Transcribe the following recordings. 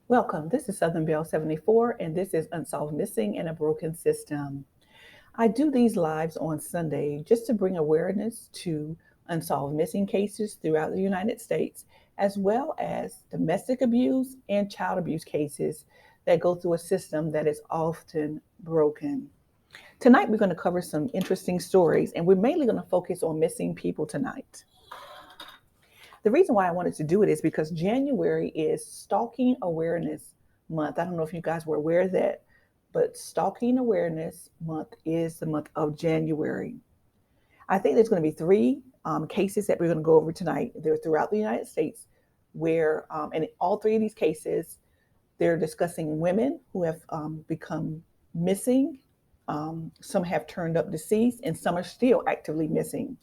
Welcome. This is Southern Belle 74, and this is Unsolved Missing in a Broken System. I do these lives on Sunday just to bring awareness to unsolved missing cases throughout the United States, as well as domestic abuse and child abuse cases that go through a system that is often broken. Tonight, we're going to cover some interesting stories, and we're mainly going to focus on missing people tonight. The reason why I wanted to do it is because January is Stalking Awareness Month. I don't know if you guys were aware of that, but Stalking Awareness Month is the month of January. I think there's going to be three cases that we're going to go over tonight. They're throughout the United States where, and in all three of these cases, they're discussing women who have become missing. Some have turned up deceased, and some are still actively missing.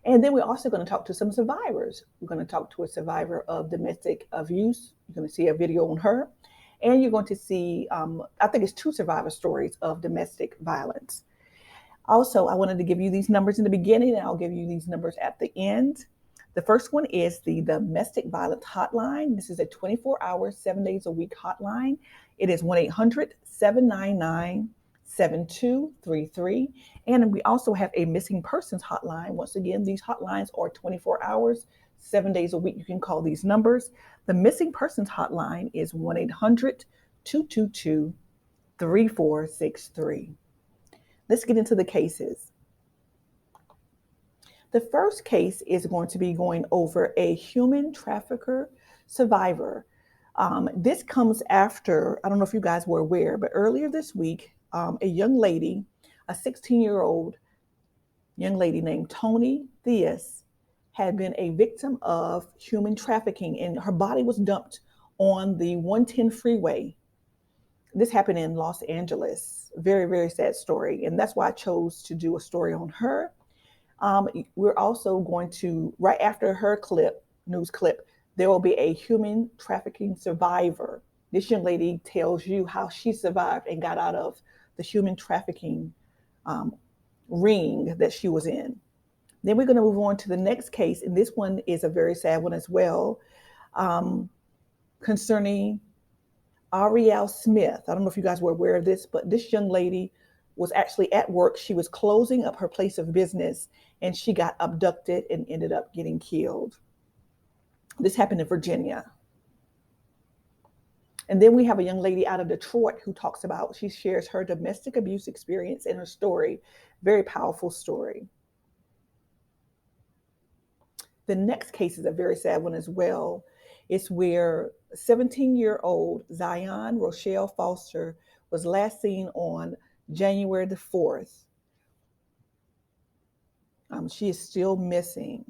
And then we're also going to talk to some survivors. We're going to talk to a survivor of domestic abuse. You're going to see a video on her. And you're going to see, I think it's two survivor stories of domestic violence. Also, I wanted to give you these numbers in the beginning, and I'll give you these numbers at the end. The first one is the Domestic Violence Hotline. This is a 24-hour, 7 days a week hotline. It is 1-800-799-7233. And we also have a missing persons hotline. Once again, these hotlines are 24 hours, 7 days a week. You can call these numbers. The missing persons hotline is 1-800-222-3463. Let's get into the cases. The first case is going to be going over a human trafficker survivor. This comes after, I don't know if you guys were aware, but earlier this week, a young lady, a 16-year-old young lady named Tony Theus, had been a victim of human trafficking, and her body was dumped on the 110 freeway. This happened in Los Angeles. Very, very sad story. And that's why I chose to do a story on her. We're also going to, right after her news clip, there will be a human trafficking survivor. This young lady tells you how she survived and got out of the human trafficking ring that she was in. Then we're going to move on to the next case, and this one is a very sad one as well, concerning Ariel Smith. I don't know if you guys were aware of this, but this young lady was actually at work. She was closing up her place of business, and she got abducted and ended up getting killed. This happened in Virginia. And then we have a young lady out of Detroit who talks about, she shares her domestic abuse experience in her story. Very powerful story. The next case is a very sad one as well. It's where 17-year-old Zion Rochelle Foster was last seen on January the 4th. She is still missing.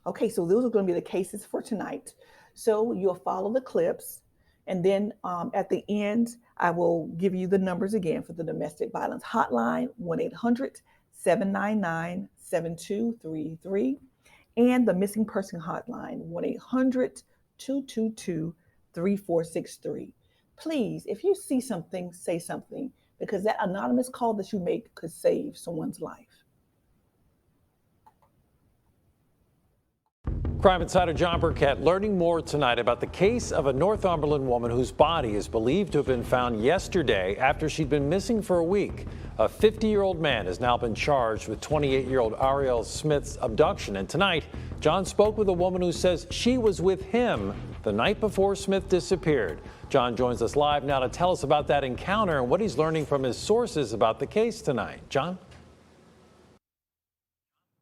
Okay, so those are going to be the cases for tonight. So you'll follow the clips, and then at the end, I will give you the numbers again for the domestic violence hotline, 1-800-799-7233, and the missing person hotline, 1-800-222-3463. Please, if you see something, say something, because that anonymous call that you make could save someone's life. Crime Insider John Burkett learning more tonight about the case of a Northumberland woman whose body is believed to have been found yesterday after she'd been missing for a week. A 50-year-old man has now been charged with 28-year-old Ariel Smith's abduction. And tonight, John spoke with a woman who says she was with him the night before Smith disappeared. John joins us live now to tell us about that encounter and what he's learning from his sources about the case tonight. John?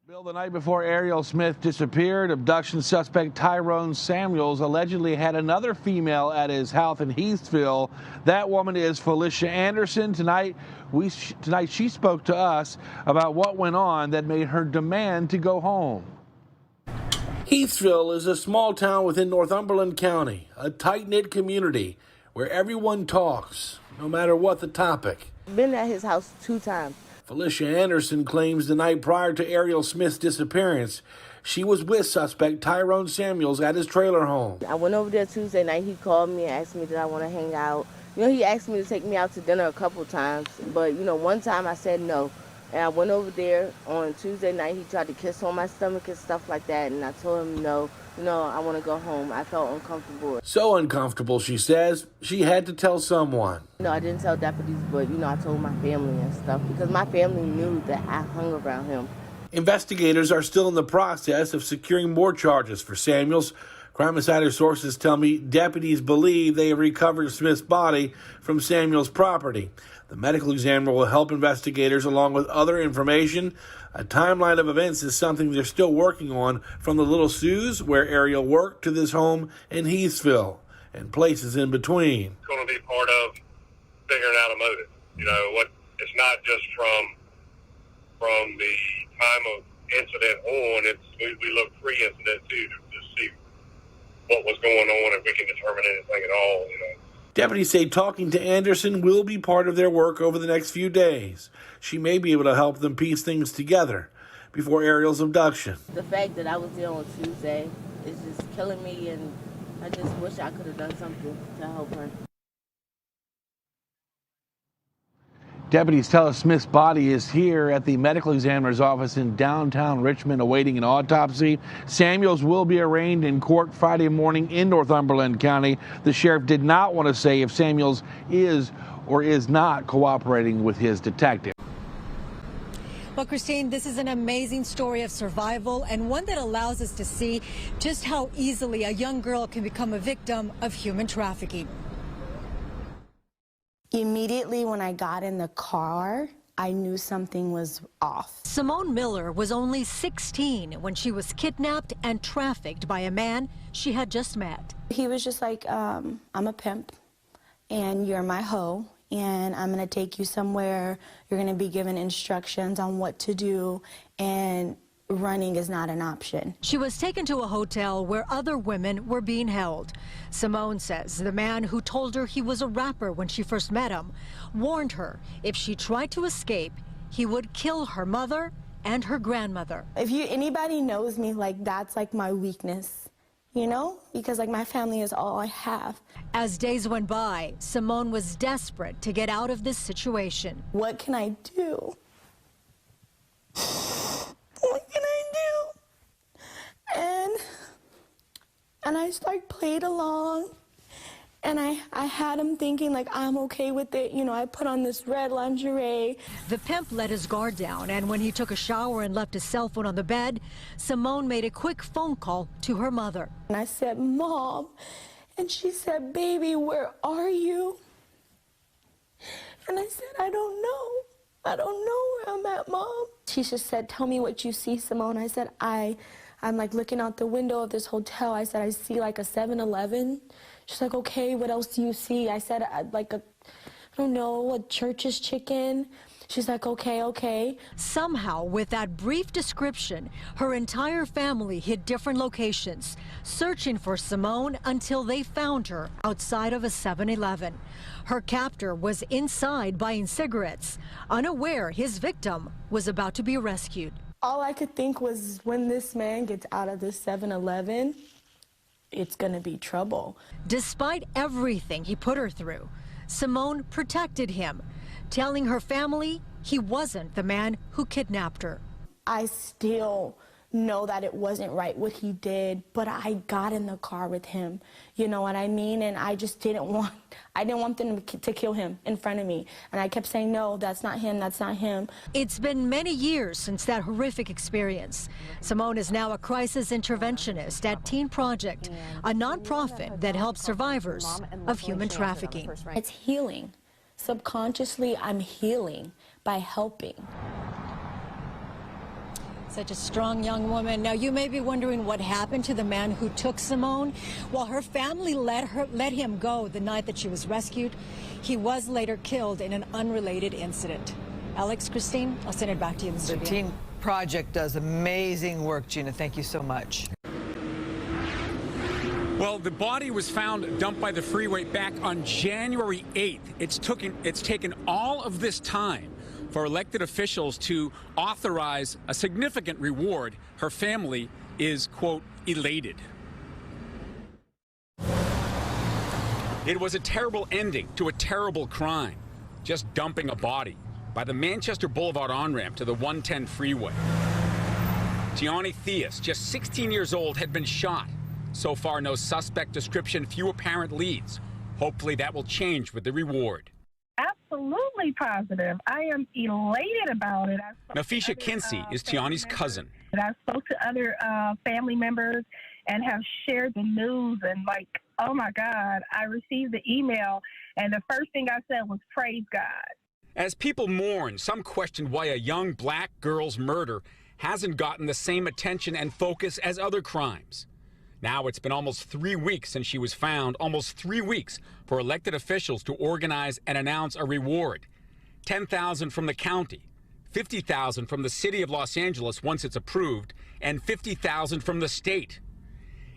Bill, the night before Ariel Smith disappeared, abduction suspect Tyrone Samuels allegedly had another female at his house in Heathville. That woman is Felicia Anderson. Tonight she spoke to us about what went on that made her demand to go home. Heathville is a small town within Northumberland County, a tight-knit community where everyone talks, no matter what the topic. Been at his house 2 times. Felicia Anderson claims the night prior to Ariel Smith's disappearance, she was with suspect Tyrone Samuels at his trailer home. I went over there Tuesday night. He called me and asked me did I want to hang out. He asked me to take me out to dinner a couple times, but one time I said no. And I went over there on Tuesday night. He tried to kiss on my stomach and stuff like that. And I told him, no, I want to go home. I felt uncomfortable. So uncomfortable, she says, she had to tell someone. I didn't tell deputies, but, I told my family and stuff because my family knew that I hung around him. Investigators are still in the process of securing more charges for Samuels. Crime Insider sources tell me deputies believe they have recovered Smith's body from Samuels' property. The medical examiner will help investigators along with other information. A timeline of events is something they're still working on, from the Little Sue's, where Ariel worked, to this home in Heathsville and places in between. It's going to be part of figuring out a motive. It's not just from the time of incident on. We look pre-incident too to see what was going on, if we can determine anything at all. Deputies say talking to Anderson will be part of their work over the next few days. She may be able to help them piece things together before Ariel's abduction. The fact that I was there on Tuesday is just killing me, and I just wish I could have done something to help her. Deputies tell us Smith's body is here at the medical examiner's office in downtown Richmond awaiting an autopsy. Samuels will be arraigned in court Friday morning in Northumberland County. The sheriff did not want to say if Samuels is or is not cooperating with his detective. Well, Christine, this is an amazing story of survival, and one that allows us to see just how easily a young girl can become a victim of human trafficking. Immediately when I got in the car, I knew something was off. Simone Miller was only 16 when she was kidnapped and trafficked by a man she had just met. He was just like, I'm a pimp, and you're my hoe, and I'm going to take you somewhere. You're going to be given instructions on what to do, and running is not an option. She was taken to a hotel where other women were being held. Simone says the man who told her he was a rapper when she first met him warned her if she tried to escape, he would kill her mother and her grandmother. If anybody knows me, that's my weakness, because my family is all I have. As days went by, Simone was desperate to get out of this situation. What can I do? What can I do? And I played along, and I had him thinking I'm okay with it. I put on this red lingerie. The pimp let his guard down, and when he took a shower and left his cell phone on the bed, Simone made a quick phone call to her mother. And I said, Mom, and she said, baby, where are you? And I said, I don't know. I don't know where I'm at, Mom. She just said, tell me what you see, Simone. I said, I'm looking out the window of this hotel. I said, I see a 7-Eleven. She's like, okay, what else do you see? I said, I don't know, a Church's chicken. She's like, okay. Somehow, with that brief description, her entire family hit different locations, searching for Simone until they found her outside of a 7-Eleven. Her captor was inside buying cigarettes, unaware his victim was about to be rescued. All I could think was, when this man gets out of this 7-Eleven, it's gonna be trouble. Despite everything he put her through, Simone protected him, telling her family he wasn't the man who kidnapped her. I still know that it wasn't right what he did, but I got in the car with him, you know what I mean? And I just didn't want them to kill him in front of me. And I kept saying, no, that's not him, that's not him. It's been many years since that horrific experience. Simone is now a crisis interventionist at Teen Project, a nonprofit that helps survivors of human trafficking. It's healing. Subconsciously, I'm healing by helping. Such a strong young woman. Now, you may be wondering what happened to the man who took Simone. Well, her family let him go the night that she was rescued. He was later killed in an unrelated incident. Alex, Christine, I'll send it back to you in the studio. The Teen Project does amazing work, Gina. Thank you so much. Well, the body was found dumped by the freeway back on January 8th. It's taken all of this time for elected officials to authorize a significant reward. Her family is, quote, elated. It was a terrible ending to a terrible crime, just dumping a body. by the Manchester Boulevard on-ramp to the 110 freeway. Tiani Theus, just 16 years old, had been shot. So far, no suspect description, few apparent leads. Hopefully that will change with the reward. Absolutely positive. I am elated about it. Nafisha Kinsey is Tiani's cousin. I spoke to other family members and have shared the news, and like, oh my God, I received the email, and the first thing I said was, praise God. As people mourn, some question why a young black girl's murder hasn't gotten the same attention and focus as other crimes. Now it's been almost 3 weeks since she was found, almost 3 weeks for elected officials to organize and announce a reward. $10,000 from the county, $50,000 from the city of Los Angeles once it's approved, and $50,000 from the state.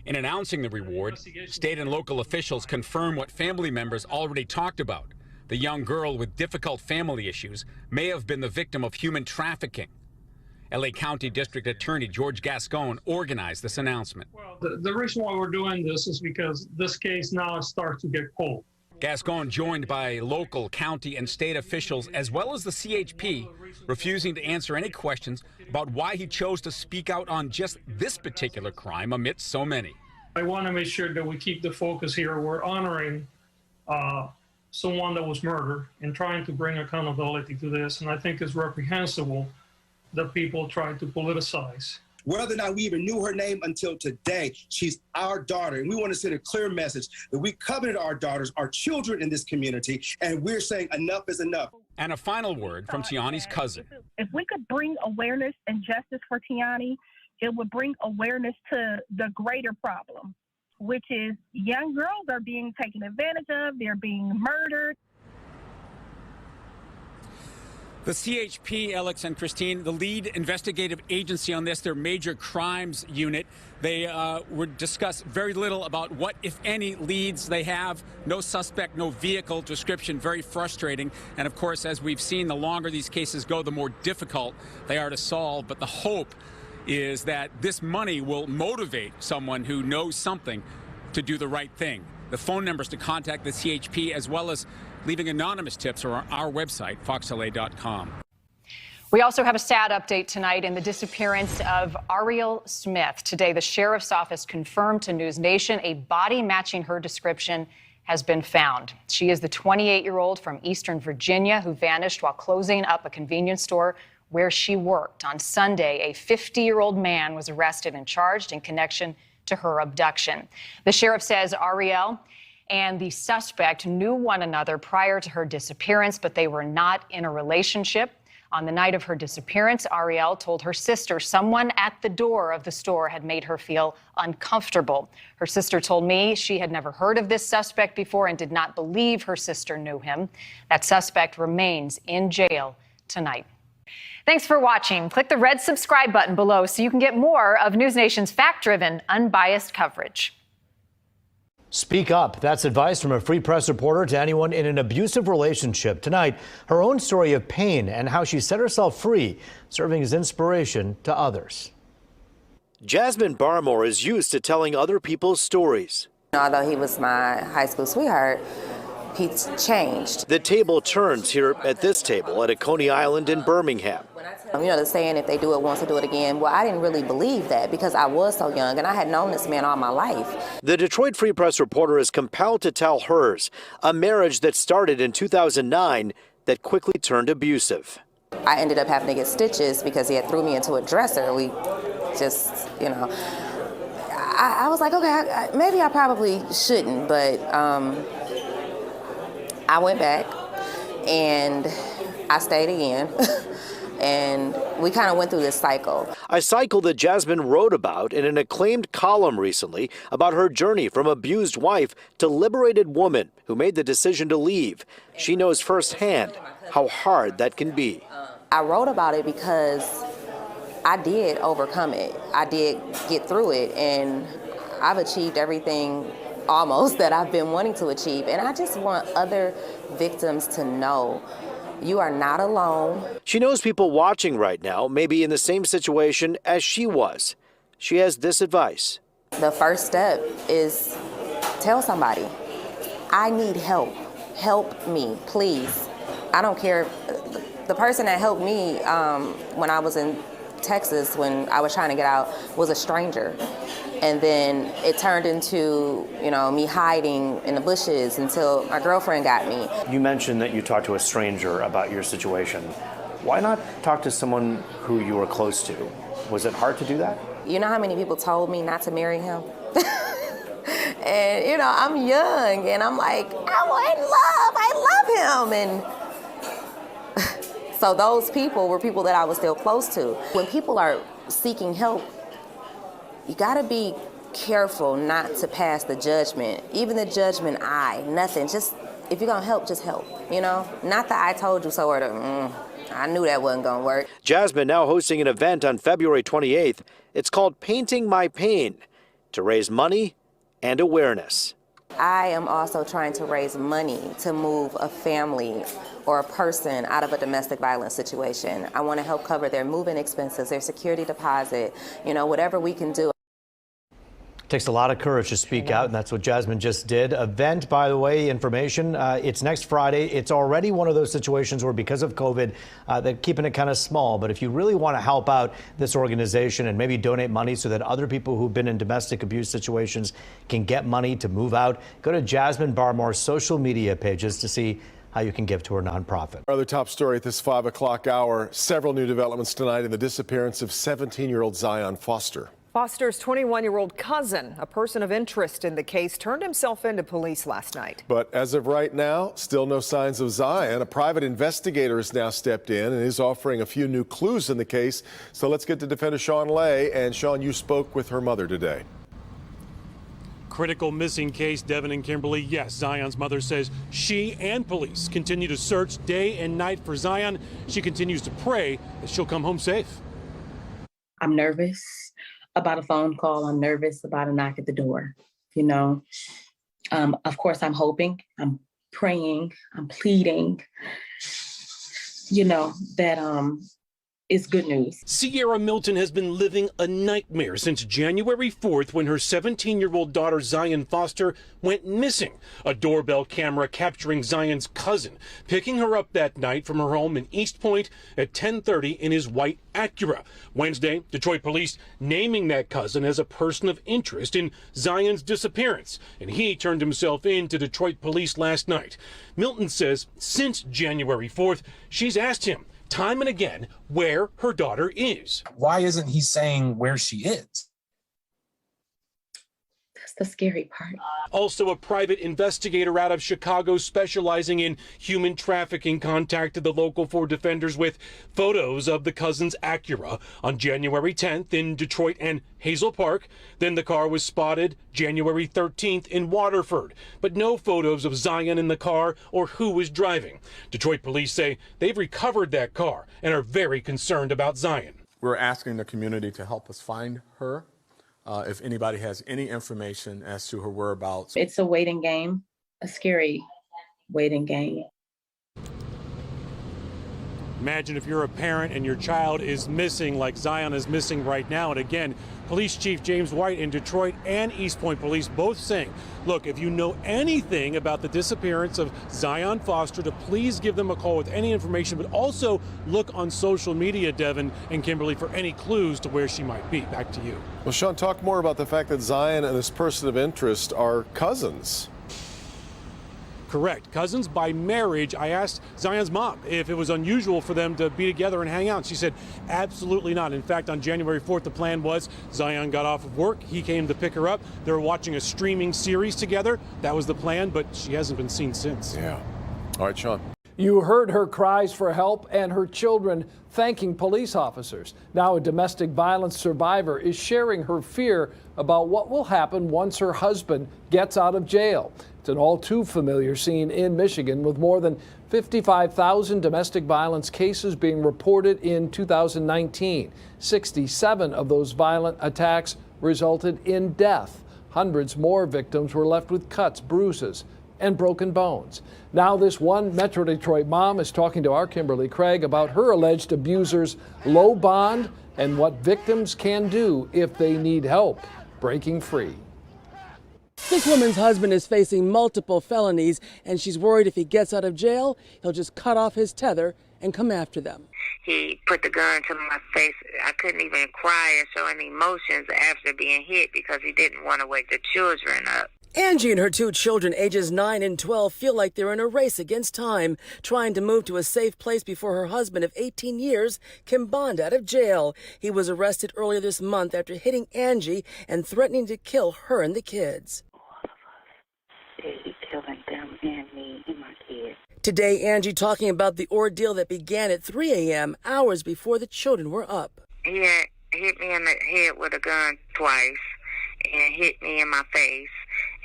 In announcing the reward, state and local officials confirm what family members already talked about. The young girl with difficult family issues may have been the victim of human trafficking. LA County District Attorney George Gascon organized this announcement. Well, the reason why we're doing this is because this case now starts to get cold. Gascon, joined by local, county, and state officials, as well as the CHP, refusing to answer any questions about why he chose to speak out on just this particular crime amidst so many. I want to make sure that we keep the focus here. We're honoring someone that was murdered and trying to bring accountability to this, and I think it's reprehensible that people try to politicize. Whether or not we even knew her name until today, she's our daughter. And we want to send a clear message that we covenanted our daughters, our children in this community, and we're saying enough is enough. And a final word from Tiani's cousin. If we could bring awareness and justice for Tiani, it would bring awareness to the greater problem, which is young girls are being taken advantage of, they're being murdered. The CHP, Alex and Christine, the lead investigative agency on this, their major crimes unit, they would discuss very little about what, if any, leads they have. No suspect, no vehicle description, very frustrating. And of course, as we've seen, the longer these cases go, the more difficult they are to solve. But the hope is that this money will motivate someone who knows something to do the right thing. The phone numbers to contact the CHP, as well as leaving anonymous tips, are on our website, foxla.com. We also have a sad update tonight in the disappearance of Ariel Smith. Today, the sheriff's office confirmed to News Nation a body matching her description has been found. She is the 28-year-old from Eastern Virginia who vanished while closing up a convenience store where she worked. On Sunday, a 50-year-old man was arrested and charged in connection to her abduction. The sheriff says Ariel and the suspect knew one another prior to her disappearance, but they were not in a relationship. On the night of her disappearance, Ariel told her sister someone at the door of the store had made her feel uncomfortable. Her sister told me she had never heard of this suspect before and did not believe her sister knew him. That suspect remains in jail tonight. Thanks for watching. Click the red subscribe button below so you can get more of News Nation's fact-driven, unbiased coverage. Speak up. That's advice from a Free Press reporter to anyone in an abusive relationship. Tonight, her own story of pain and how she set herself free, serving as inspiration to others. Jasmine Barmore is used to telling other people's stories. Although he was my high school sweetheart, he's changed. The table turns here at this table at a Coney Island in Birmingham. You know, the saying, if they do it once, they do it again. Well, I didn't really believe that because I was so young and I had known this man all my life. The Detroit Free Press reporter is compelled to tell hers, a marriage that started in 2009 that quickly turned abusive. I ended up having to get stitches because he had threw me into a dresser. We just, you know, I was like, okay, maybe I probably shouldn't, but I went back and I stayed again. And we kind of went through this cycle. A cycle that Jasmine wrote about in an acclaimed column recently about her journey from abused wife to liberated woman who made the decision to leave. She knows firsthand how hard that can be. I wrote about it because I did overcome it. I did get through it, and I've achieved everything almost that I've been wanting to achieve. And I just want other victims to know you are not alone. She knows people watching right now may be in the same situation as she was. She has this advice. The first step is tell somebody, I need help. Help me, please. I don't care The person that helped me when I was in Texas, when I was trying to get out, was a stranger. And then it turned into, me hiding in the bushes until my girlfriend got me. You mentioned that you talked to a stranger about your situation. Why not talk to someone who you were close to? Was it hard to do that? You know how many people told me not to marry him? And, I'm young and I'm like, I love him. And so those people were people that I was still close to. When people are seeking help, you gotta be careful not to pass the judgment. Even the judgment nothing. Just, if you're gonna help, just help, Not the I told you so or the, I knew that wasn't gonna work. Jasmine now hosting an event on February 28th. It's called Painting My Pain, to raise money and awareness. I am also trying to raise money to move a family or a person out of a domestic violence situation. I want to help cover their moving expenses, their security deposit, whatever we can do. Takes a lot of courage to speak out, and that's what Jasmine just did. Event, by the way, information, it's next Friday. It's already one of those situations where, because of COVID, they're keeping it kind of small. But if you really want to help out this organization and maybe donate money so that other people who've been in domestic abuse situations can get money to move out, go to Jasmine Barmore's social media pages to see how you can give to her nonprofit. Our other top story at this 5 o'clock hour, several new developments tonight in the disappearance of 17-year-old Zion Foster. Foster's 21-year-old cousin, a person of interest in the case, turned himself into police last night. But as of right now, still no signs of Zion. A private investigator has now stepped in and is offering a few new clues in the case. So let's get to defender Sean Lay. And Sean, you spoke with her mother today. Critical missing case, Devin and Kimberly. Yes, Zion's mother says she and police continue to search day and night for Zion. She continues to pray that she'll come home safe. I'm nervous about a phone call. I'm nervous about a knock at the door. Of course, I'm hoping, I'm praying, I'm pleading, that is good news. Sierra Milton has been living a nightmare since January 4th, when her 17-year-old daughter Zion Foster went missing. A doorbell camera capturing Zion's cousin picking her up that night from her home in East Point at 10:30 in his white Acura. Wednesday, Detroit police naming that cousin as a person of interest in Zion's disappearance, and he turned himself in to Detroit police last night. Milton says since January 4th, she's asked him time and again where her daughter is. Why isn't he saying where she is? That's the scary part. Also, a private investigator out of Chicago specializing in human trafficking contacted the Local 4 defenders with photos of the cousin's Acura on January 10th in Detroit and Hazel Park. Then the car was spotted January 13th in Waterford, but no photos of Zion in the car or who was driving. Detroit police say they've recovered that car and are very concerned about Zion. We're asking the community to help us find her. If anybody has any information as to her whereabouts. It's a waiting game, a scary waiting game. Imagine if you're a parent and your child is missing like Zion is missing right now. And again, Police Chief James White in Detroit and East Point Police both saying, look, if you know anything about the disappearance of Zion Foster, to please give them a call with any information, but also look on social media, Devin and Kimberly, for any clues to where she might be. Back to you. Well, Sean, talk more about the fact that Zion and this person of interest are cousins. Correct. Cousins by marriage. I asked Zion's mom if it was unusual for them to be together and hang out. She said absolutely not. In fact, on January 4th, the plan was Zion got off of work. He came to pick her up. They were watching a streaming series together. That was the plan, but she hasn't been seen since. Yeah. All right, Sean. You heard her cries for help and her children thanking police officers. Now a domestic violence survivor is sharing her fear about what will happen once her husband gets out of jail. It's an all too familiar scene in Michigan, with more than 55,000 domestic violence cases being reported in 2019. 67 of those violent attacks resulted in death. Hundreds more victims were left with cuts, bruises, and broken bones. Now this one Metro Detroit mom is talking to our Kimberly Craig about her alleged abuser's low bond and what victims can do if they need help breaking free. This woman's husband is facing multiple felonies, and she's worried if he gets out of jail, he'll just cut off his tether and come after them. He put the gun to my face. I couldn't even cry or show any emotions after being hit because he didn't want to wake the children up. Angie and her 2 children, ages 9 and 12, feel like they're in a race against time, trying to move to a safe place before her husband of 18 years can bond out of jail. He was arrested earlier this month after hitting Angie and threatening to kill her and the kids. He's killing them and me and my kids. Today, Angie talking about the ordeal that began at 3 a.m., hours before the children were up. He had hit me in the head with a gun twice and hit me in my face.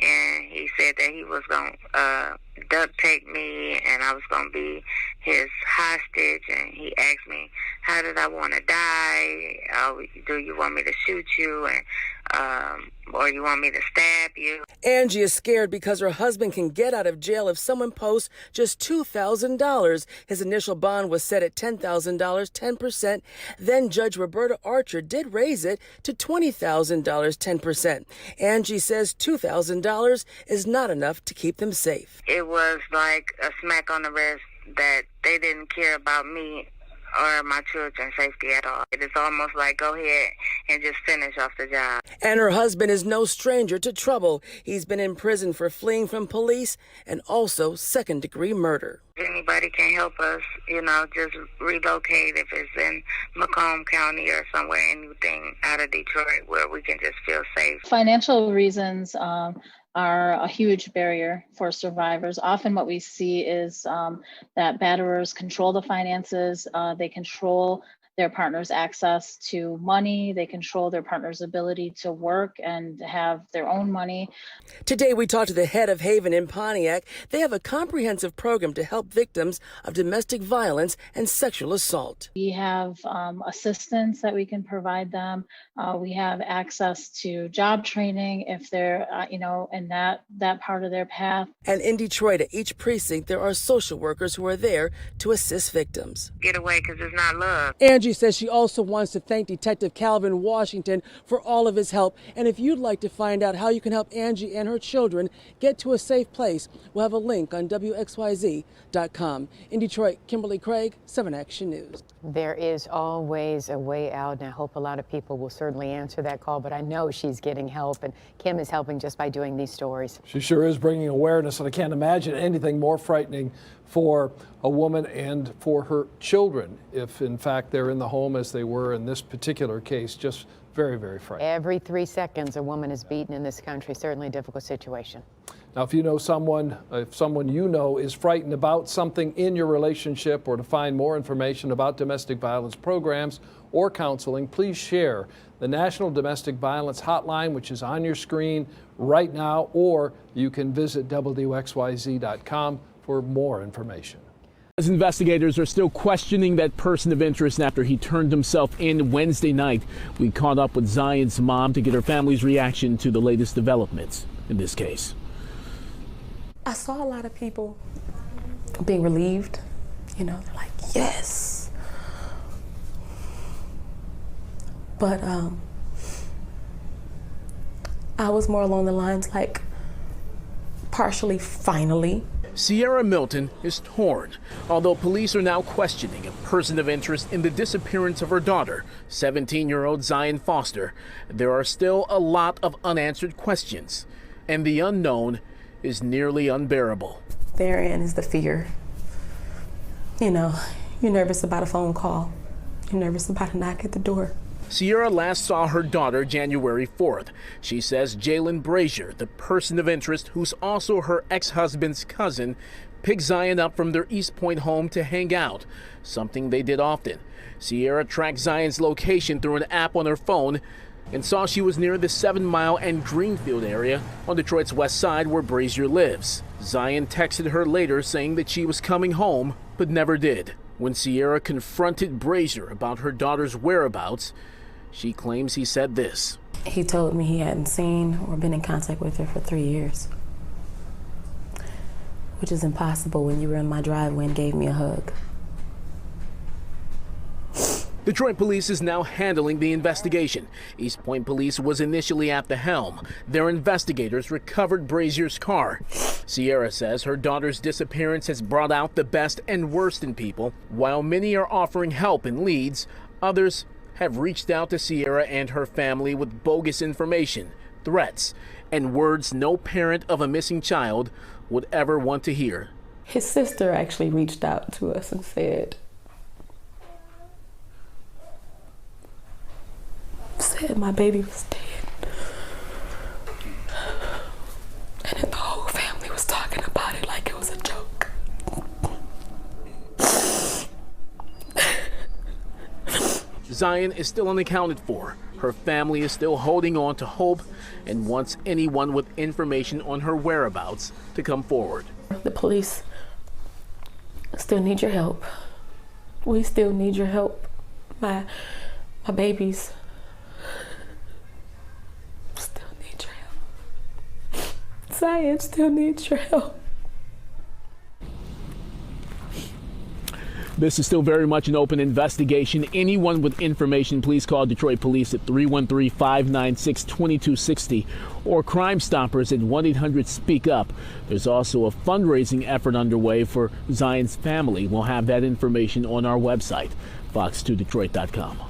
And he said that he was going to duct tape me and I was going to be his hostage. And he asked me, how did I want to die? Do you want me to shoot you? Or you want me to stab you? Angie is scared because her husband can get out of jail if someone posts just $2,000. His initial bond was set at $10,000, 10%. Then Judge Roberta Archer did raise it to $20,000, 10%. Angie says $2,000 is not enough to keep them safe. It was like a smack on the wrist that they didn't care about me or my children's safety at all. It is almost like, go ahead and just finish off the job. And her husband is no stranger to trouble. He's been in prison for fleeing from police and also second-degree murder. If anybody can help us, just relocate if it's in Macomb County or somewhere, anything out of Detroit where we can just feel safe. Financial reasons are a huge barrier for survivors. Often what we see is that batterers control the finances, they control their partner's access to money, they control their partner's ability to work and have their own money. Today we talked to the head of Haven in Pontiac. They have a comprehensive program to help victims of domestic violence and sexual assault. We have assistance that we can provide them. We have access to job training if they're, in that part of their path. And in Detroit, at each precinct, there are social workers who are there to assist victims. Get away because it's not love. Angie says she also wants to thank Detective Calvin Washington for all of his help. And if you'd like to find out how you can help Angie and her children get to a safe place, we'll have a link on WXYZ.com. In Detroit, Kimberly Craig, 7 Action News. There is always a way out, and I hope a lot of people will certainly answer that call, but I know she's getting help, and Kim is helping just by doing these stories. She sure is bringing awareness, and I can't imagine anything more frightening for a woman and for her children if, in fact, they're in the home as they were in this particular case. Just very, very frightening. Every 3 seconds, a woman is beaten in this country. Certainly a difficult situation. Now, if you know someone, if someone you know is frightened about something in your relationship, or to find more information about domestic violence programs or counseling, please share the National Domestic Violence Hotline, which is on your screen right now, or you can visit WXYZ.com for more information. As investigators are still questioning that person of interest after he turned himself in Wednesday night, we caught up with Zion's mom to get her family's reaction to the latest developments in this case. I saw a lot of people being relieved, they're like, yes. But I was more along the lines like, partially, finally. Sierra Milton is torn, although police are now questioning a person of interest in the disappearance of her daughter, 17-year-old Zion Foster. There are still a lot of unanswered questions, and the unknown is nearly unbearable. Therein is the fear. You're nervous about a phone call. You're nervous about a knock at the door. Sierra last saw her daughter January 4th. She says Jalen Brazier, the person of interest who's also her ex-husband's cousin, picked Zion up from their East Point home to hang out, something they did often. Sierra tracked Zion's location through an app on her phone and saw she was near the 7 Mile and Greenfield area on Detroit's west side where Brazier lives. Zion texted her later saying that she was coming home, but never did. When Sierra confronted Brazier about her daughter's whereabouts, she claims he said this. He told me he hadn't seen or been in contact with her for 3 years, which is impossible when you were in my driveway and gave me a hug. Detroit police is now handling the investigation. East Point police was initially at the helm. Their investigators recovered Brazier's car. Sierra says her daughter's disappearance has brought out the best and worst in people. While many are offering help and leads, others have reached out to Sierra and her family with bogus information, threats, and words no parent of a missing child would ever want to hear. His sister actually reached out to us and said my baby was dead. And the whole family was talking about it like it was a joke. Zion is still unaccounted for. Her family is still holding on to hope and wants anyone with information on her whereabouts to come forward. The police still need your help. We still need your help. My babies still need your help. Zion still needs your help. This is still very much an open investigation. Anyone with information, please call Detroit Police at 313-596-2260 or Crime Stoppers at 1-800-SPEAK-UP. There's also a fundraising effort underway for Zion's family. We'll have that information on our website, fox2detroit.com.